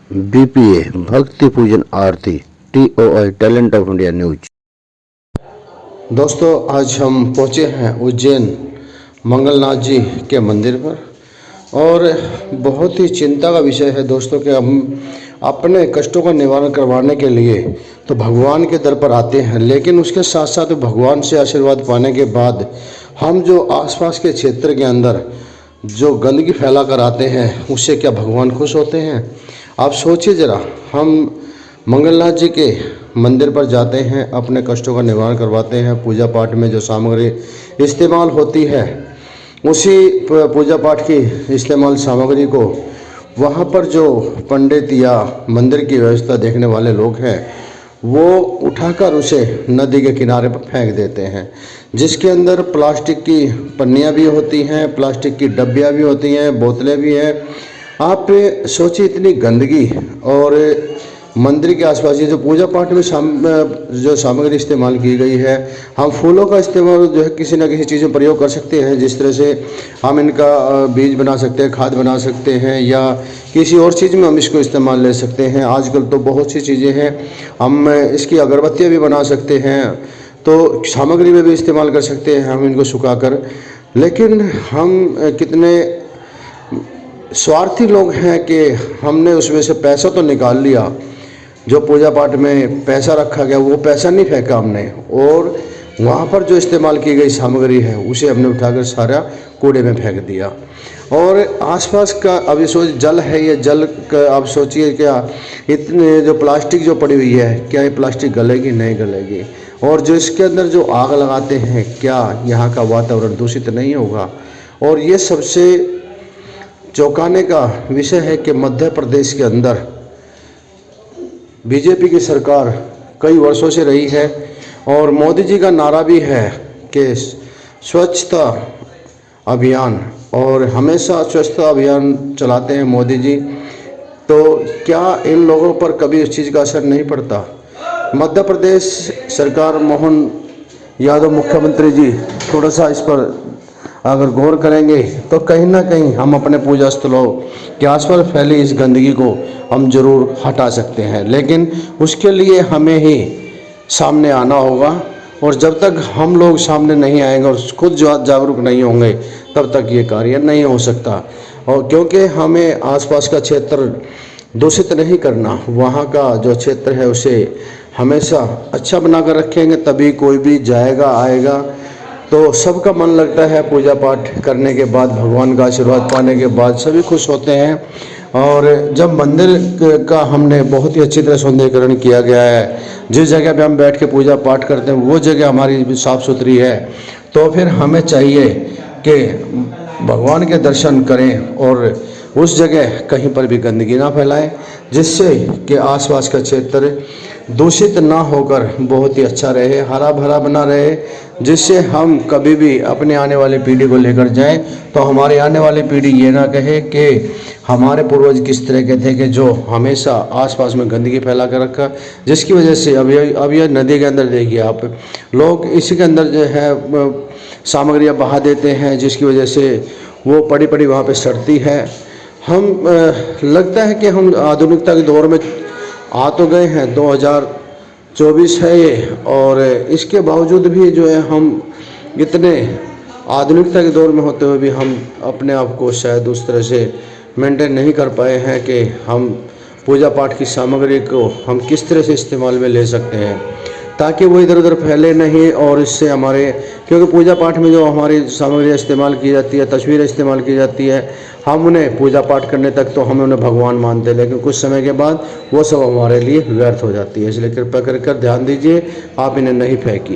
BPA भक्ति पूजन आरती TOI talent of India news. दोस्तों, आज हम पहुंचे हैं उज्जैन मंगलनाथ जी के मंदिर पर और बहुत ही चिंता का विषय है दोस्तों कि हम अपने कष्टों का निवारण करवाने के लिए तो भगवान के दर पर आते हैं, लेकिन उसके साथ साथ भगवान से आशीर्वाद पाने के बाद हम जो आसपास के क्षेत्र के अंदर जो गंदगी फैला कर आते हैं उससे क्या भगवान खुश होते हैं? आप सोचिए ज़रा। हम मंगलनाथ जी के मंदिर पर जाते हैं, अपने कष्टों का निवारण करवाते हैं। पूजा पाठ में जो सामग्री इस्तेमाल होती है उसी पूजा पाठ की इस्तेमाल सामग्री को वहाँ पर जो पंडित या मंदिर की व्यवस्था देखने वाले लोग हैं वो उठाकर उसे नदी के किनारे पर फेंक देते हैं, जिसके अंदर प्लास्टिक की पन्नियाँ भी होती हैं, प्लास्टिक की डब्बियाँ भी होती हैं, बोतलें भी हैं। आप सोचिए इतनी गंदगी। और मंदिर के आसपास ये जो पूजा पाठ में जो सामग्री इस्तेमाल की गई है, हम फूलों का इस्तेमाल जो है किसी न किसी चीज़ में प्रयोग कर सकते हैं, जिस तरह से हम इनका बीज बना सकते हैं, खाद बना सकते हैं, या किसी और चीज़ में हम इसको इस्तेमाल ले सकते हैं। आजकल तो बहुत सी चीज़ें हैं, हम इसकी अगरबत्तियाँ भी बना सकते हैं, तो सामग्री में भी इस्तेमाल कर सकते हैं हम इनको सुखाकर। लेकिन हम कितने स्वार्थी लोग हैं कि हमने उसमें से पैसा तो निकाल लिया, जो पूजा पाठ में पैसा रखा गया वो पैसा नहीं फेंका हमने, और वहाँ पर जो इस्तेमाल की गई सामग्री है उसे हमने उठाकर सारा कूड़े में फेंक दिया। और आसपास का अभी जल है, ये जल का आप सोचिए क्या इतने जो प्लास्टिक जो पड़ी हुई है, क्या ये प्लास्टिक गलेगी? नहीं गलेगी। और जो इसके अंदर जो आग लगाते हैं, क्या यहाँ का वातावरण दूषित नहीं होगा? और ये सबसे चौंकाने का विषय है कि मध्य प्रदेश के अंदर बीजेपी की सरकार कई वर्षों से रही है और मोदी जी का नारा भी है कि स्वच्छता अभियान, और हमेशा स्वच्छता अभियान चलाते हैं मोदी जी। तो क्या इन लोगों पर कभी इस चीज़ का असर नहीं पड़ता? मध्य प्रदेश सरकार, मोहन यादव मुख्यमंत्री जी थोड़ा सा इस पर अगर गौर करेंगे तो कहीं ना कहीं हम अपने पूजा स्थलों के आसपास फैली इस गंदगी को हम जरूर हटा सकते हैं, लेकिन उसके लिए हमें ही सामने आना होगा। और जब तक हम लोग सामने नहीं आएंगे और खुद जागरूक नहीं होंगे तब तक ये कार्य नहीं हो सकता। और क्योंकि हमें आसपास का क्षेत्र दूषित नहीं करना, वहाँ का जो क्षेत्र है उसे हमेशा अच्छा बनाकर रखेंगे, तभी कोई भी जाएगा आएगा तो सबका मन लगता है। पूजा पाठ करने के बाद, भगवान का आशीर्वाद पाने के बाद सभी खुश होते हैं। और जब मंदिर का हमने बहुत ही अच्छी तरह सौंदर्यीकरण किया गया है, जिस जगह पे हम बैठ के पूजा पाठ करते हैं वो जगह हमारी साफ़ सुथरी है, तो फिर हमें चाहिए कि भगवान के दर्शन करें और उस जगह कहीं पर भी गंदगी ना फैलाएं, जिससे कि आसपास का क्षेत्र दूषित ना होकर बहुत ही अच्छा रहे, हरा भरा बना रहे, जिससे हम कभी भी अपने आने वाली पीढ़ी को लेकर जाएं तो हमारी आने वाली पीढ़ी ये ना कहे कि हमारे पूर्वज किस तरह के थे कि जो हमेशा आसपास में गंदगी फैला कर रखा, जिसकी वजह से अब यह नदी के अंदर देखिए आप, लोग इसी के अंदर जो है सामग्रियाँ बहा देते हैं, जिसकी वजह से वो पड़ी पड़ी वहाँ पर सड़ती है। हम लगता है कि हम आधुनिकता के दौर में आ तो गए हैं, 2024 है ये, और इसके बावजूद भी जो है हम इतने आधुनिकता के दौर में होते हुए भी हम अपने आप को शायद उस तरह से मेंटेन नहीं कर पाए हैं कि हम पूजा पाठ की सामग्री को हम किस तरह से इस्तेमाल में ले सकते हैं ताकि वो इधर उधर फैले नहीं। और इससे हमारे, क्योंकि पूजा पाठ में जो हमारी सामग्री इस्तेमाल की जाती है, तस्वीरें इस्तेमाल की जाती है, हम उन्हें पूजा पाठ करने तक तो हम उन्हें भगवान मानते हैं, लेकिन कुछ समय के बाद वो सब हमारे लिए व्यर्थ हो जाती है। इसलिए कृपया कर ध्यान दीजिए, आप इन्हें नहीं फेंकिए।